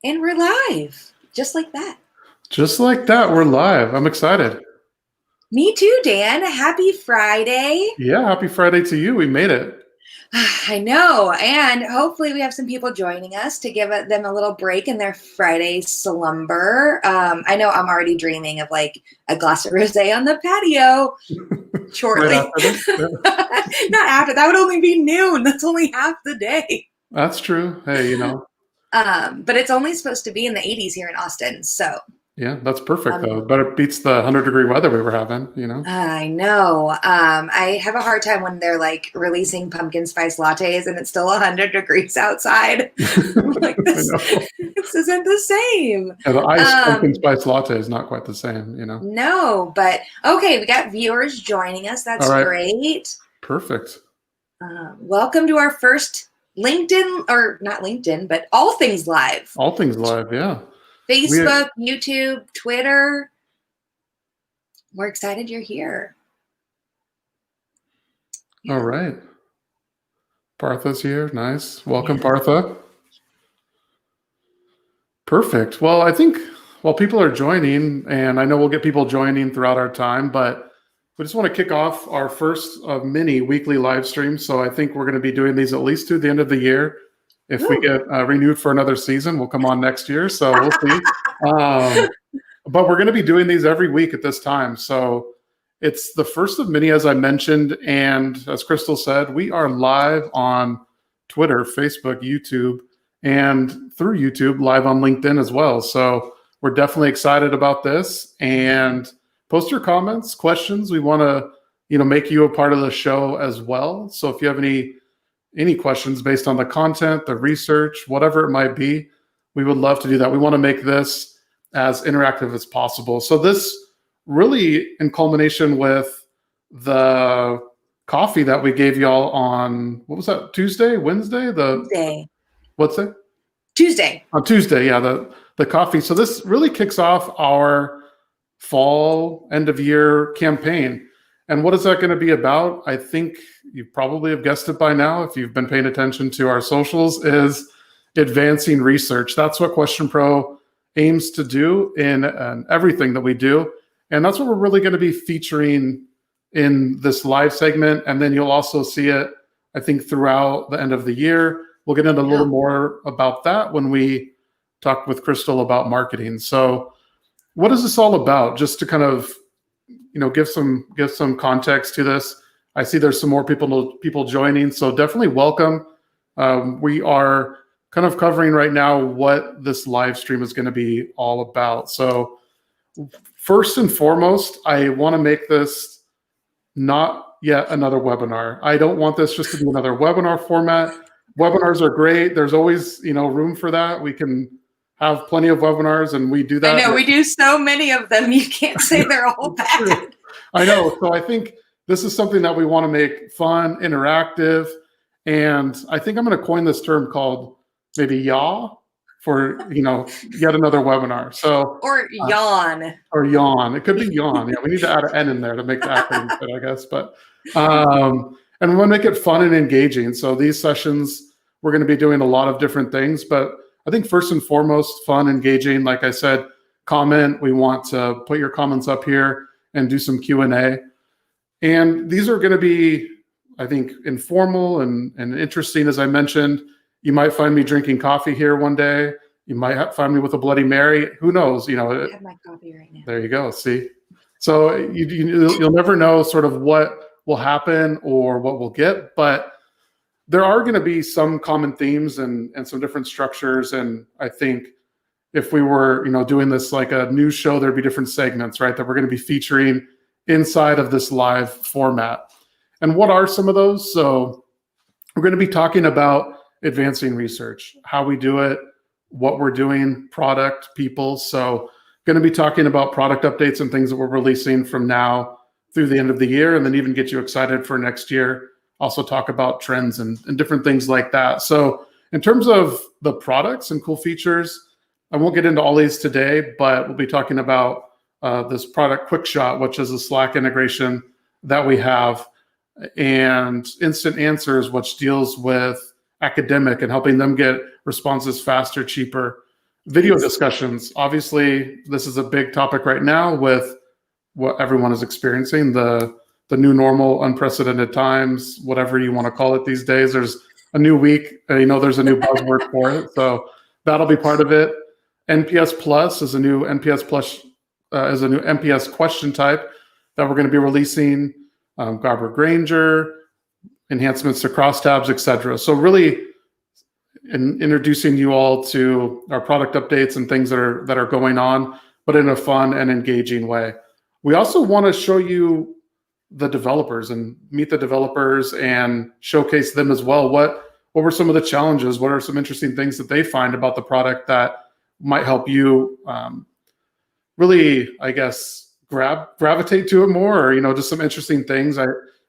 And we're live, just like that. Just like that, we're live. I'm excited. Me too, Dan. Happy Friday. Yeah, happy Friday to you. We made it. I know. And hopefully we have some people joining us to give them a little break in their Friday slumber. I know I'm already dreaming of like a glass of rosé on the patio shortly. Right after this? Yeah. Not after. That would only be noon. That's only half the day. That's true. Hey, But it's only supposed to be in the 80s here in Austin. So yeah, that's perfect though. Better beats the 100-degree weather we were having, I know. I have a hard time when they're like releasing pumpkin spice lattes and it's still 100 degrees outside. I'm like, this isn't the same. Yeah, the iced pumpkin spice latte is not quite the same, No, but okay, we got viewers joining us. That's All right. great. Perfect. Welcome to our first LinkedIn, or not LinkedIn, but All Things Live. All Things Live, yeah. Facebook, YouTube, Twitter. We're excited you're here. Yeah. All right. Partha's here. Nice. Welcome, yeah. Partha. Perfect. Well, I think while people are joining, and I know we'll get people joining throughout our time, but we just want to kick off our first mini weekly live stream. So I think we're going to be doing these at least through the end of the year. If we get renewed for another season, we'll come on next year. So we'll see. But we're going to be doing these every week at this time. So it's the first of many, as I mentioned. And as Crystal said, we are live on Twitter, Facebook, YouTube, and through YouTube, live on LinkedIn as well. So we're definitely excited about this. And post your comments, questions. We want to, make you a part of the show as well. So if you have any questions based on the content, the research, whatever it might be, we would love to do that. We want to make this as interactive as possible. So this really in culmination with the coffee that we gave y'all on, what was that, Tuesday, Wednesday? Tuesday. What's it? Tuesday. On Tuesday, yeah, the coffee. So this really kicks off our fall end of year campaign. And what is that going to be about? I think you probably have guessed it by now if you've been paying attention to our socials, is advancing research. That's what QuestionPro aims to do in everything that we do. And that's what we're really going to be featuring in this live segment. And then you'll also see it, I think, throughout the end of the year. We'll get into a little more about that when we talk with Crystal about marketing. So what is this all about? Just to kind of give some context to this. I see there's some more people joining, so definitely welcome. We are kind of covering right now what this live stream is going to be all about. So first and foremost, I want to make this not yet another webinar. I don't want this just to be another webinar format. Webinars are great. There's always room for that. We can have plenty of webinars, and we do that. I know, we do so many of them. You can't say they're all bad. I know. So I think this is something that we want to make fun, interactive, and I think I'm going to coin this term called maybe yaw for, yet another webinar. So or yawn. Or yawn. It could be yawn. Yeah, we need to add an N in there to make the acronym fit, I guess. But and we want to make it fun and engaging. So these sessions, we're going to be doing a lot of different things, but I think first and foremost, fun, engaging. Like I said, comment. We want to put your comments up here and do some Q&A. And these are going to be, I think, informal and interesting. As I mentioned, you might find me drinking coffee here one day. You might find me with a Bloody Mary. Who knows? I have my coffee right now. There you go. See? So you'll never know sort of what will happen or what we'll get, but there are going to be some common themes and some different structures. And I think if we were, doing this like a news show, there'd be different segments, right, that we're going to be featuring inside of this live format. And what are some of those? So we're going to be talking about advancing research, how we do it, what we're doing, product, people. So going to be talking about product updates and things that we're releasing from now through the end of the year, and then even get you excited for next year. Also talk about trends and different things like that. So in terms of the products and cool features, I won't get into all these today, but we'll be talking about this product QuickShot, which is a Slack integration that we have, and Instant Answers, which deals with academic and helping them get responses faster, cheaper. video discussions. Obviously, this is a big topic right now with what everyone is experiencing, the new normal, unprecedented times, whatever you want to call it these days. There's a new week, there's a new buzzword for it. So that'll be part of it. NPS Plus is a new NPS Plus is a new NPS question type that we're going to be releasing. Garber Granger, enhancements to crosstabs, etc. So really introducing you all to our product updates and things that are going on, but in a fun and engaging way. We also want to show you the developers and meet the developers and showcase them as well. What were some of the challenges? What are some interesting things that they find about the product that might help you really, I guess, gravitate to it more, or just some interesting things. I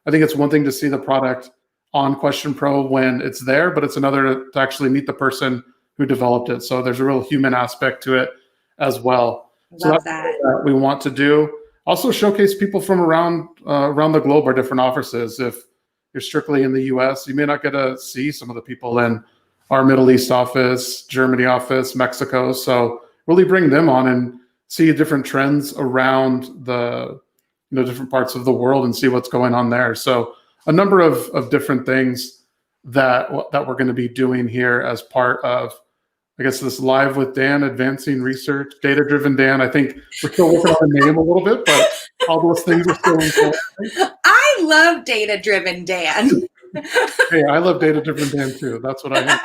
think it's one thing to see the product on QuestionPro when it's there, but it's another to actually meet the person who developed it. So there's a real human aspect to it as well. So that's what we want to do. Also showcase people from around the globe, our different offices. If you're strictly in the US, you may not get to see some of the people in our Middle East office, Germany office, Mexico. So really bring them on and see different trends around the different parts of the world and see what's going on there. So a number of different things that we're going to be doing here as part of, I guess, this Live with Dan, advancing research, data-driven Dan. I think we're still working on the name a little bit, but all those things are still important. I love data-driven Dan. Hey, I love data-driven Dan too. That's what I have.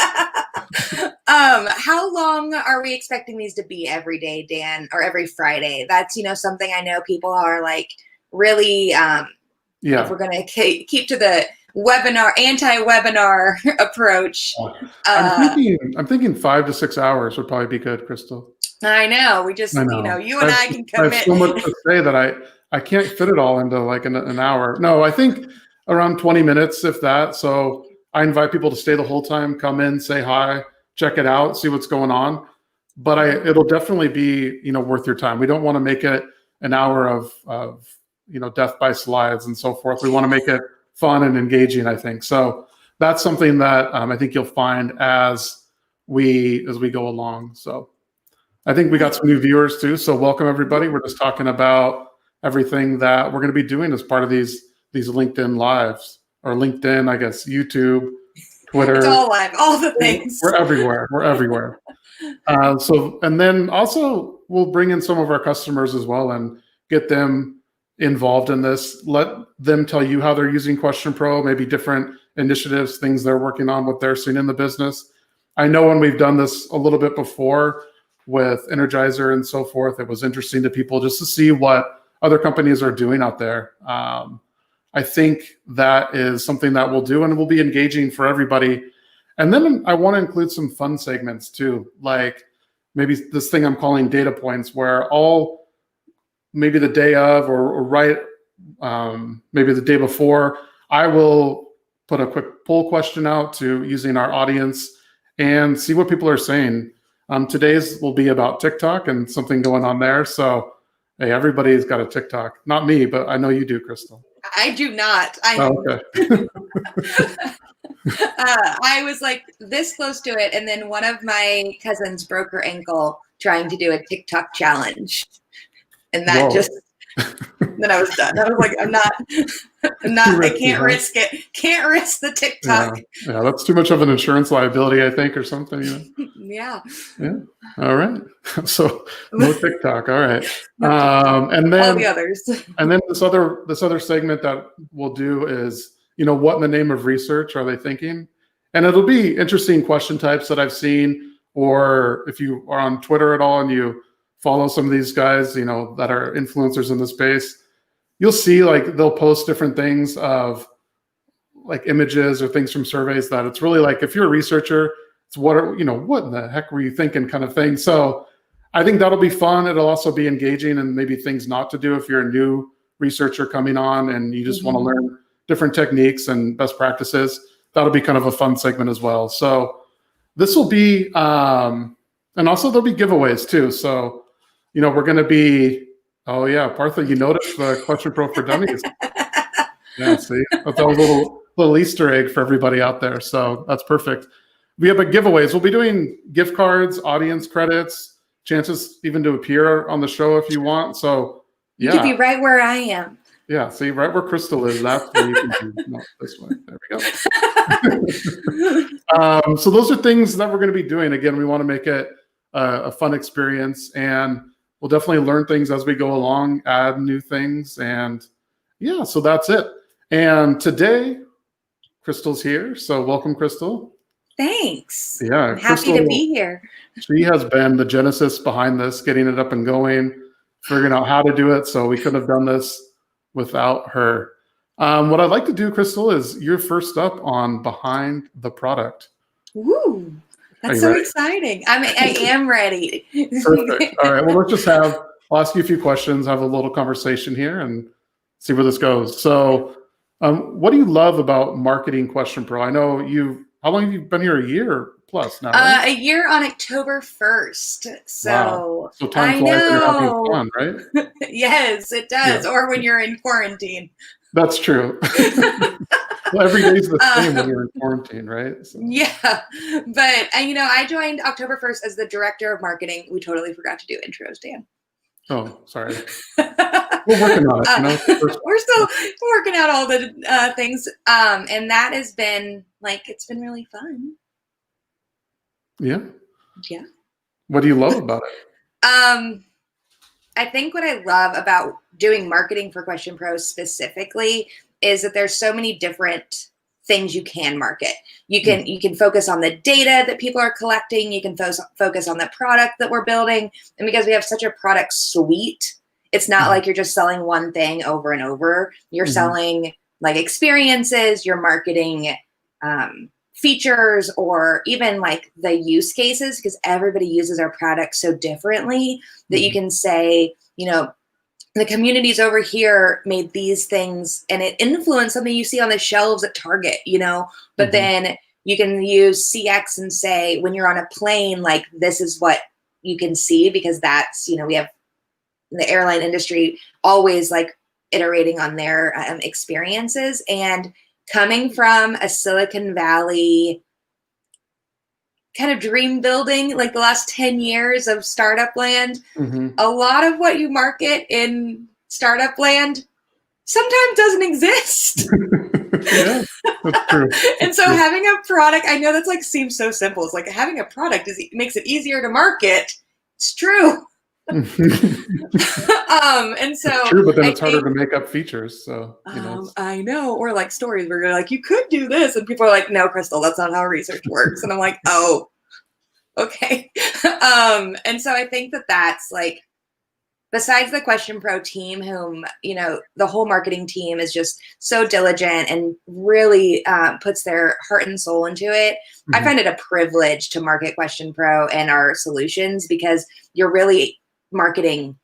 How long are we expecting these to be every day, Dan, or every Friday? That's, something I know people are like really, if we're going to keep to the anti-webinar approach. I'm thinking 5 to 6 hours would probably be good, Crystal. I know. We just, you and I can commit. I have so much to say that I can't fit it all into like an hour. No, I think around 20 minutes, if that. So I invite people to stay the whole time, come in, say hi, check it out, see what's going on. But it'll definitely be, worth your time. We don't want to make it an hour of death by slides and so forth. We want to make it fun and engaging, I think. So that's something that I think you'll find as we go along. So I think we got some new viewers too. So welcome everybody. We're just talking about everything that we're going to be doing as part of these LinkedIn lives, or LinkedIn, I guess, YouTube, Twitter. It's all live, all the things. We're everywhere. And then also we'll bring in some of our customers as well and get them involved in this. Let them tell you how they're using QuestionPro, maybe different initiatives, things they're working on, what they're seeing in the business. I know when we've done this a little bit before with Energizer and so forth, it was interesting to people just to see what other companies are doing out there. I think that is something that we'll do, and will be engaging for everybody. And then I want to include some fun segments too, like maybe this thing I'm calling data points, where maybe the day of or right, maybe the day before, I will put a quick poll question out to using our audience and see what people are saying. Today's will be about TikTok and something going on there. So, hey, everybody's got a TikTok. Not me, but I know you do, Crystal. I do not. Okay. I was like this close to it, and then one of my cousins broke her ankle trying to do a TikTok challenge, and that then I was done. I was like, I'm not. I can't risk it. Can't risk the TikTok. Yeah, that's too much of an insurance liability, I think, or something. Yeah. All right. So no TikTok. All right. And then all the others. And then this other segment that we'll do is, what in the name of research are they thinking? And it'll be interesting question types that I've seen, or if you are on Twitter at all and you follow some of these guys, that are influencers in the space, you'll see like they'll post different things of like images or things from surveys that it's really like, if you're a researcher, it's what in the heck were you thinking kind of thing. So I think that'll be fun. It'll also be engaging, and maybe things not to do if you're a new researcher coming on and you just want to learn different techniques and best practices. That'll be kind of a fun segment as well. So this will be, and also there'll be giveaways too. So, we're going to be, oh yeah, Partha, you noticed the QuestionPro for Dummies. Yeah, see, that's a little Easter egg for everybody out there. So that's perfect. we have giveaways. We'll be doing gift cards, audience credits, chances even to appear on the show if you want. So you could be right where I am. Yeah, see, right where Crystal is, that's where you can be. No, this way. There we go. So those are things that we're going to be doing. Again, we want to make it a fun experience, and we'll definitely learn things as we go along, add new things, and yeah, so that's it. And today, Crystal's here, so welcome, Crystal. Thanks. Yeah, I'm happy to be here. She has been the genesis behind this, getting it up and going, figuring out how to do it, so we couldn't have done this without her. What I'd like to do, Crystal, is you're first up on Behind the Product. Woo! That's so exciting. I am ready. Perfect. All right. Well, I'll ask you a few questions, have a little conversation here, and see where this goes. So, what do you love about marketing QuestionPro? I know how long have you been here? A year plus now, right? A year on October 1st. So, wow. So time flies when you're having fun, right? Yes, it does. Yeah. Or when you're in quarantine. That's true. Well, every day's the same when you're in quarantine, right? So. Yeah. But, I joined October 1st as the director of marketing. We totally forgot to do intros, Dan. Oh, sorry. We're working on it. We're still working out all the things. And that has been, it's been really fun. Yeah. Yeah. What do you love about it? I think what I love about doing marketing for QuestionPro specifically is that there's so many different things you can market. You can focus on the data that people are collecting. You can focus on the product that we're building. And because we have such a product suite, it's not like you're just selling one thing over and over. You're selling experiences, you're marketing features, or even the use cases, because everybody uses our product so differently that you can say, the communities over here made these things and it influenced something you see on the shelves at Target, but then you can use CX and say, when you're on a plane, this is what you can see, because that's, we have the airline industry always iterating on their experiences. And coming from a Silicon Valley kind of dream building, the last 10 years of startup land, a lot of what you market in startup land sometimes doesn't exist. Yeah, that's true. And so having a product, I know that's seems so simple. It's having a product makes it easier to market. It's true. And so it's true, but then it's harder to make up features. So I know, or stories where you're you could do this, and people are like, no, Crystal, that's not how research works. And I'm like, oh, okay. And so I think that's besides the QuestionPro team, whom the whole marketing team is just so diligent and really puts their heart and soul into it. I find it a privilege to market QuestionPro and our solutions, because you're really marketing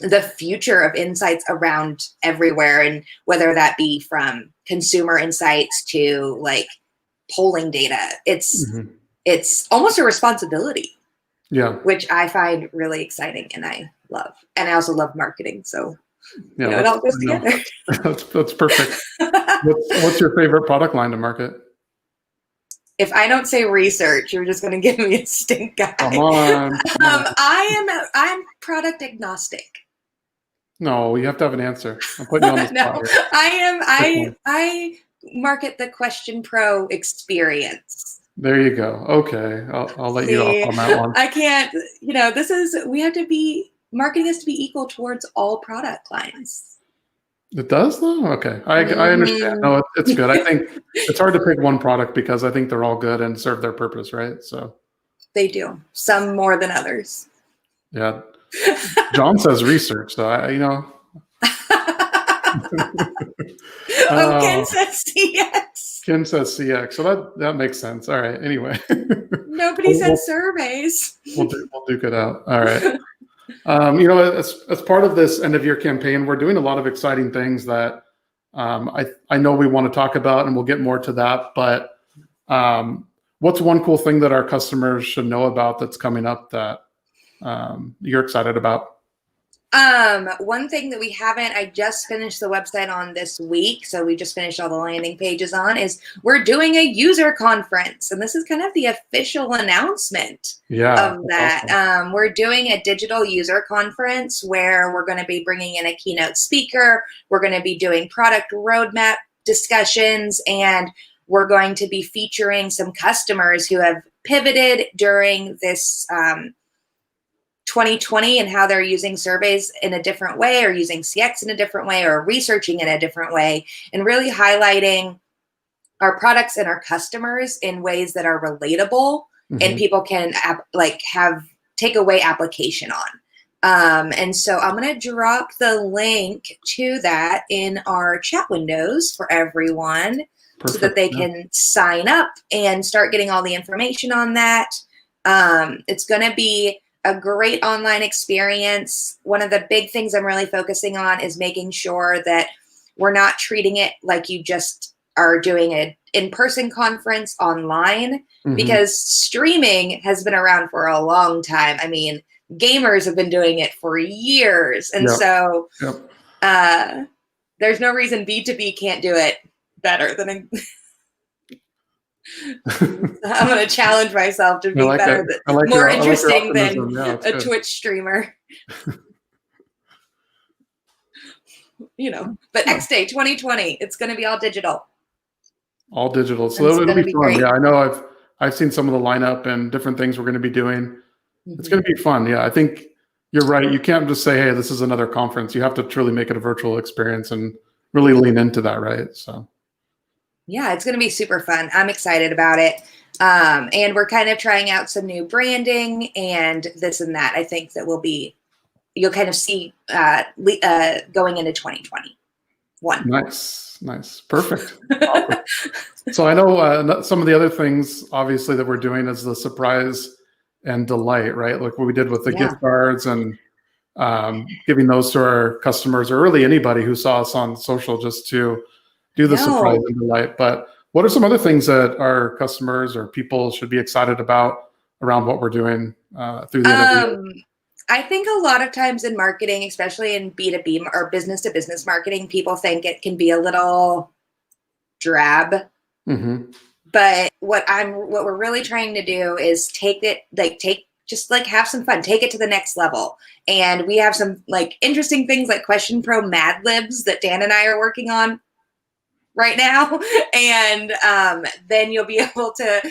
the future of insights around everywhere, and whether that be from consumer insights to polling data, it's almost a responsibility. Yeah, which I find really exciting and I love, and I also love marketing. So yeah, it all goes together. That's perfect. What's your favorite product line to market? If I don't say research, you're just going to give me a stink eye. Come on. I'm product agnostic. No, you have to have an answer. I'm putting you on the spot. No, I market the QuestionPro experience. There you go. Okay, I'll let you off on that one. I can't. Marketing has to be equal towards all product lines. It does, though? Okay. I understand. No, it's good. I think it's hard to pick one product because I think they're all good and serve their purpose, right? So they do. Some more than others. Yeah. John says research, so Ken says CX. Ken says CX. So that makes sense. All right. Anyway. Nobody said surveys. We'll duke it out. All right. As part of this end of year campaign, we're doing a lot of exciting things that I know we want to talk about, and we'll get more to that. But what's one cool thing that our customers should know about that's coming up that you're excited about? One thing that we haven't, I just finished the website on this week, so we just finished all the landing pages on, is we're doing a user conference, and this is kind of the official announcement of that. Awesome. We're doing a digital user conference where we're going to be bringing in a keynote speaker. We're going to be doing product roadmap discussions, and we're going to be featuring some customers who have pivoted during this 2020 and how they're using surveys in a different way, or using CX in a different way, or researching in a different way, and really highlighting our products and our customers in ways that are relatable and people can take away application on. And so I'm going to drop the link to that in our chat windows for everyone. Perfect. So that they can sign up and start getting all the information on that. It's going to be a great online experience. One of the big things I'm really focusing on is making sure that we're not treating it like you just are doing an in-person conference online, because streaming has been around for a long time. I mean, gamers have been doing it for years. And so there's no reason B2B can't do it better than I'm going to challenge myself to be better, more interesting than a Twitch streamer. But XDay 2020, it's going to be all digital. All digital. So it'll be fun. Great. Yeah, I know I've seen some of the lineup and different things we're going to be doing. It's going to be fun. Yeah, I think you're right. You can't just say, hey, this is another conference. You have to truly make it a virtual experience and really lean into that, right? So. Yeah, it's going to be super fun. I'm excited about it. And we're kind of trying out some new branding and this and that. I think that you'll kind of see going into 2021. Nice. Perfect. Awesome. So I know some of the other things, obviously, that we're doing is the surprise and delight, right? Like what we did with the gift cards and giving those to our customers, or really anybody who saw us on social, just to do the surprise and delight. But what are some other things that our customers or people should be excited about around what we're doing through the end of the year? I think a lot of times in marketing, especially in B2B or business to business marketing, people think it can be a little drab. But what we're really trying to do is have some fun, take it to the next level. And we have some interesting things like QuestionPro Mad Libs that Dan and I are working on right now. And then you'll be able to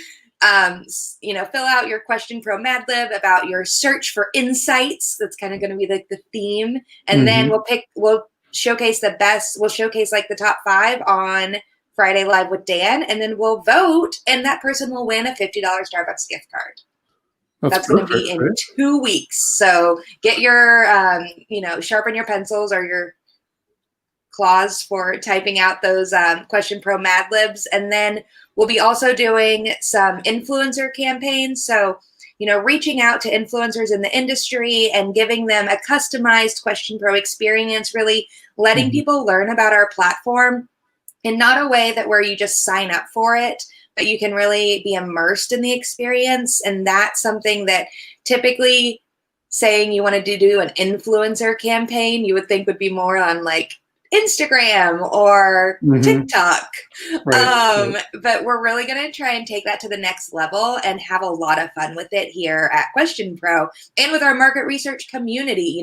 fill out your QuestionPro Mad Lib about your search for insights. That's kind of going to be the theme. And then we'll showcase the top 5 on Friday Live with Dan, and then we'll vote, and that person will win a $50 Starbucks gift card. That's going to be in 2 weeks. So get your, sharpen your pencils or your claws for typing out those QuestionPro Mad Libs. And then we'll be also doing some influencer campaigns. So, reaching out to influencers in the industry and giving them a customized QuestionPro experience, really letting people learn about our platform in not a way where you just sign up for it, but you can really be immersed in the experience. And that's something that typically saying you wanted to do an influencer campaign, you would think would be more on Instagram or TikTok. Right. But we're really going to try and take that to the next level and have a lot of fun with it here at QuestionPro and with our market research community.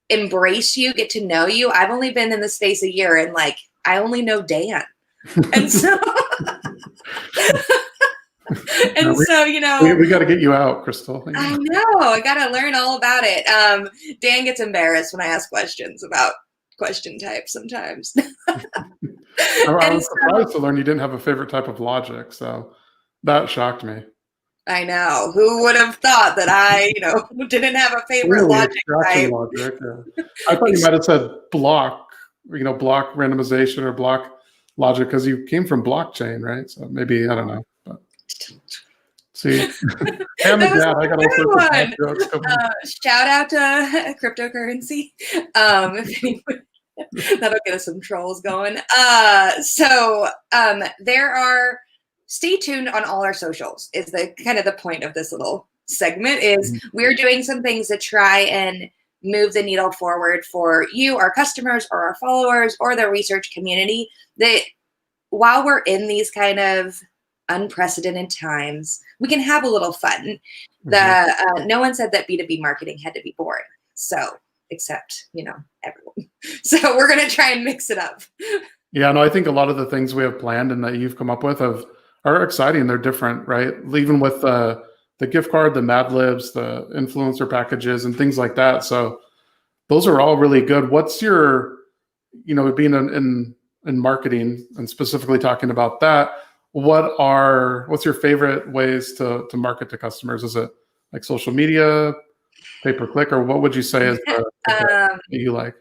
Embrace you, get to know you. I've only been in the space a year, and I only know Dan. And so we got to get you out, Crystal. I know, I got to learn all about it. Dan gets embarrassed when I ask questions about question types sometimes. I was surprised to learn you didn't have a favorite type of logic, so that shocked me. I know. Who would have thought that I, didn't have a favorite logic type? I thought you might have said block randomization or block logic, because you came from blockchain, right? So maybe, I don't know. But see, and dad, I got all sorts of jokes. Shout out to cryptocurrency. If anyone, that'll get us some trolls going. Stay tuned on all our socials is the kind of the point of this little segment is we're doing some things to try and move the needle forward for you, our customers, or our followers, or the research community, that while we're in these kind of unprecedented times, we can have a little fun. No one said that B2B marketing had to be boring. So, except, everyone. So we're going to try and mix it up. Yeah, no, I think a lot of the things we have planned and that you've come up with are exciting. They're different, right? Even with the gift card, the Mad Libs, the influencer packages, and things like that. So those are all really good. What's your, being in marketing and specifically talking about that, what's your favorite ways to market to customers? Is it like social media, pay-per-click, or what would you say is the that you like?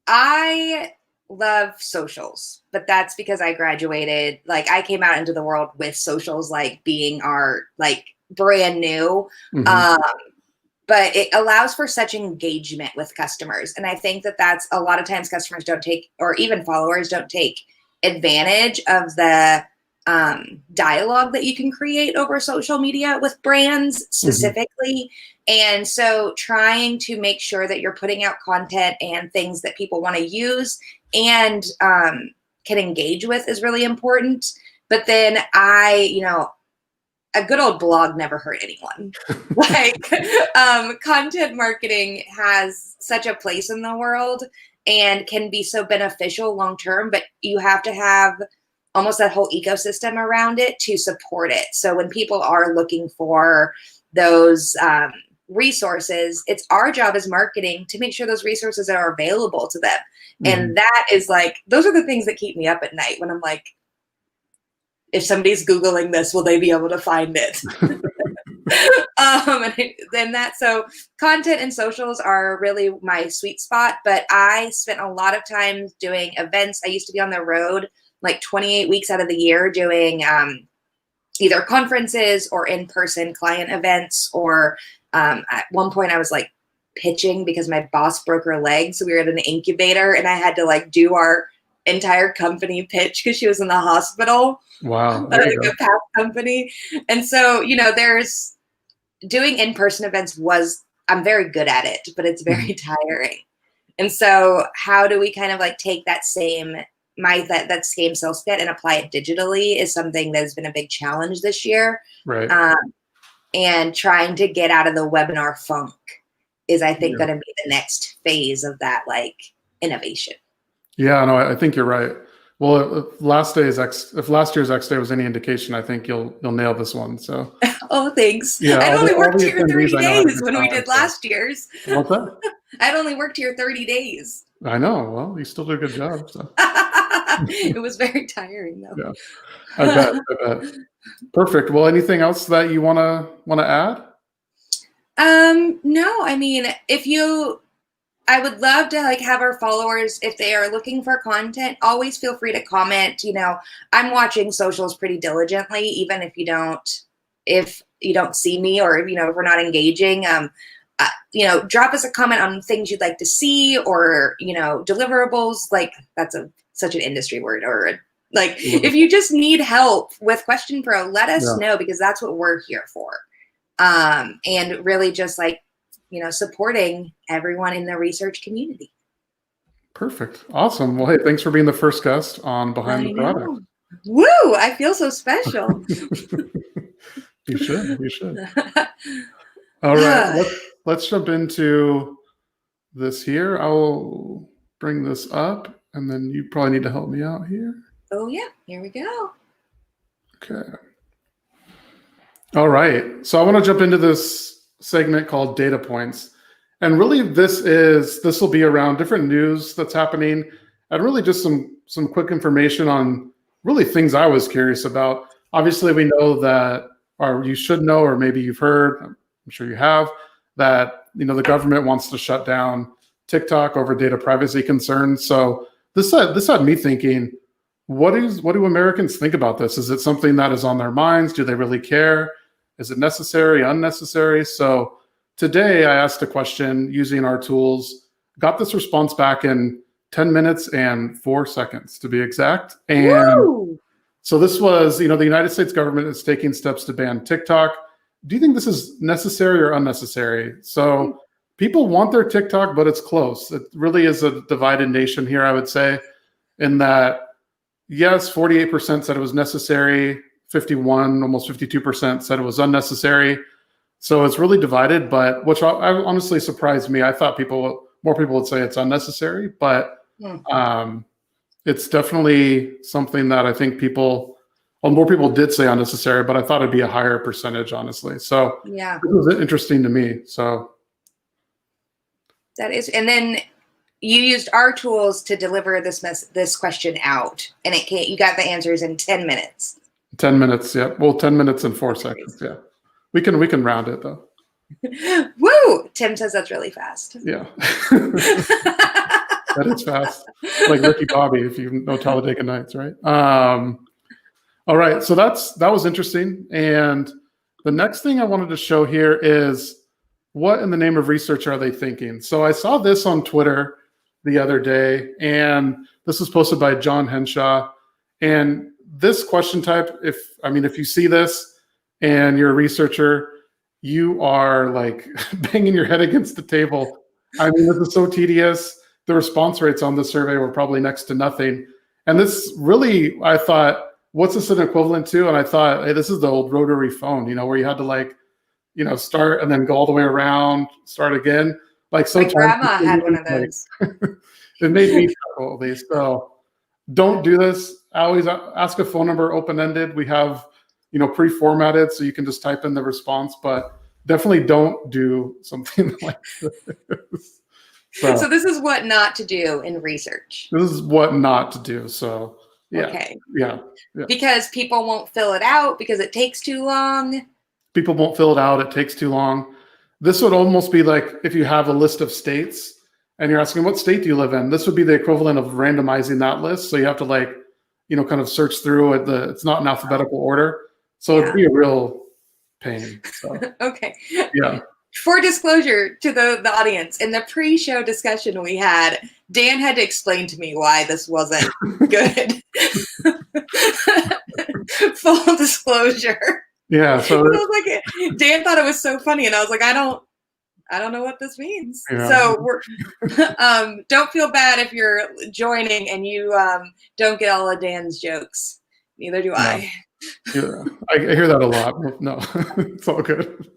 I love socials, but that's because I graduated. Like, I came out into the world with socials, like being our brand new. But it allows for such engagement with customers. And I think that that's a lot of times customers don't take, or even followers don't take advantage of the dialogue that you can create over social media with brands specifically. And so trying to make sure that you're putting out content and things that people want to use and can engage with is really important. But then a good old blog never hurt anyone. Content marketing has such a place in the world and can be so beneficial long-term, but you have to have almost that whole ecosystem around it to support it. So when people are looking for those resources, it's our job as marketing to make sure those resources are available to them. And that is those are the things that keep me up at night when I'm like, if somebody's Googling this, will they be able to find it? So content and socials are really my sweet spot, but I spent a lot of time doing events. I used to be on the road 28 weeks out of the year doing either conferences or in-person client events, or at one point I was pitching because my boss broke her leg. So we were at an incubator and I had to do our entire company pitch because she was in the hospital. Wow. A past company. And so, there's doing in-person events I'm very good at it, but it's very tiring. And so how do we kind of take that same that same skill set and apply it digitally is something that has been a big challenge this year. Right. And trying to get out of the webinar funk is, I think, going to be the next phase of that innovation. Yeah, no, I think you're right. Well, if last year's XDay was any indication, I think you'll nail this one. So. Oh, thanks. Yeah, I only worked here 30 days when we did last year's. What's that? I'd only worked here 30 days. I know. Well, you still did a good job. So. It was very tiring, though. Yeah, I bet. Perfect. Well, anything else that you want to add? No. I mean, I would love to have our followers, if they are looking for content, always feel free to comment. I'm watching socials pretty diligently, even if you don't see me, or if we're not engaging. Drop us a comment on things you'd like to see, or deliverables. That's such an industry word. Or if you just need help with QuestionPro, let us know, because that's what we're here for. And really just supporting everyone in the research community. Perfect. Awesome. Well, hey, thanks for being the first guest on Behind the Product. Woo! I feel so special. You should. All right. Let's jump into this here. I'll bring this up, and then you probably need to help me out here. Oh, yeah. Here we go. Okay. All right. So I want to jump into this segment called Data Points. And really this will be around different news that's happening, and really just some quick information on really things I was curious about. Obviously, we know that, or you should know, or maybe you've heard, I'm sure you have, that the government wants to shut down TikTok over data privacy concerns. So this had me thinking, what do Americans think about this? Is it something that is on their minds? Do they really care? Is it necessary, unnecessary? So today I asked a question using our tools, got this response back in 10 minutes and 4 seconds to be exact. And Woo! So this was, the United States government is taking steps to ban TikTok. Do you think this is necessary or unnecessary? So people want their TikTok, but it's close. It really is a divided nation here, I would say, in that, yes, 48% said it was necessary, 51, almost 52% said it was unnecessary. So it's really divided, but which I honestly surprised me. I thought more people would say it's unnecessary, but it's definitely something that I think more people did say unnecessary, but I thought it'd be a higher percentage, honestly. So yeah, it was interesting to me. So that is, and then you used our tools to deliver this question out, and you got the answers in 10 minutes. 10 minutes, yeah. Well, 10 minutes and 4 seconds, yeah. We can round it though. Woo! Tim says that's really fast. Yeah. That is fast. Like Ricky Bobby, if you know Talladega Nights, right? All right, so that was interesting. And the next thing I wanted to show here is what in the name of research are they thinking? So I saw this on Twitter the other day, and this was posted by John Henshaw. And this question type, if you see this and you're a researcher, you are like banging your head against the table. I mean, this is so tedious. The response rates on this survey were probably next to nothing. And this really, I thought, what's this an equivalent to? And I thought, hey, this is the old rotary phone, where you had to start and then go all the way around, start again. Like so. My grandma had one of those. It made me chuckle at least. So don't do this. I always ask a phone number open-ended. We have, pre-formatted so you can just type in the response, but definitely don't do something like this. So this is what not to do in research. This is what not to do. So yeah. Okay. Yeah. Because people won't fill it out because it takes too long. People won't fill it out. It takes too long. This would almost be like if you have a list of states and you're asking, what state do you live in? This would be the equivalent of randomizing that list. So you have to kind of search through it. It's not in alphabetical order. So it'd be a real pain. So. Okay. Yeah. For disclosure to the audience, in the pre-show discussion we had, Dan had to explain to me why this wasn't good. Full disclosure. Yeah. So I was like, Dan thought it was so funny, and I was like, I don't know what this means. Yeah. So we're don't feel bad if you're joining and you don't get all of Dan's jokes. Neither do I. Yeah. I hear that a lot. No, it's all good.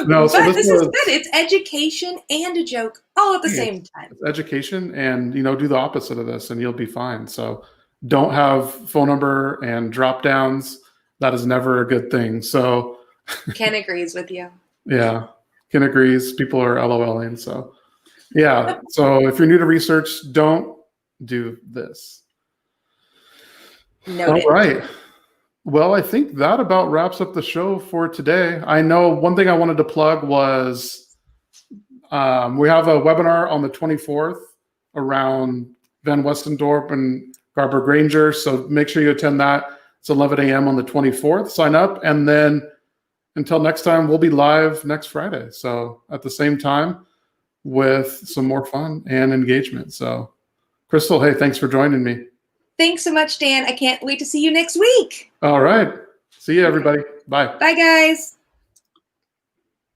No, so but this is good. It's education and a joke all at the same time. It's education, and do the opposite of this, and you'll be fine. So don't have phone number and drop downs. That is never a good thing. So Ken agrees with you. Yeah, Ken agrees. People are LOLing. So yeah. So if you're new to research, don't do this. Noted. All right. Well, I think that about wraps up the show for today. I know one thing I wanted to plug was we have a webinar on the 24th around Van Westendorp and Garber Granger. So make sure you attend that. It's 11 a.m. on the 24th. Sign up. And then until next time, we'll be live next Friday. So at the same time with some more fun and engagement. So Crystal, hey, thanks for joining me. Thanks so much, Dan. I can't wait to see you next week. All right. See you, everybody. Bye. Bye, guys.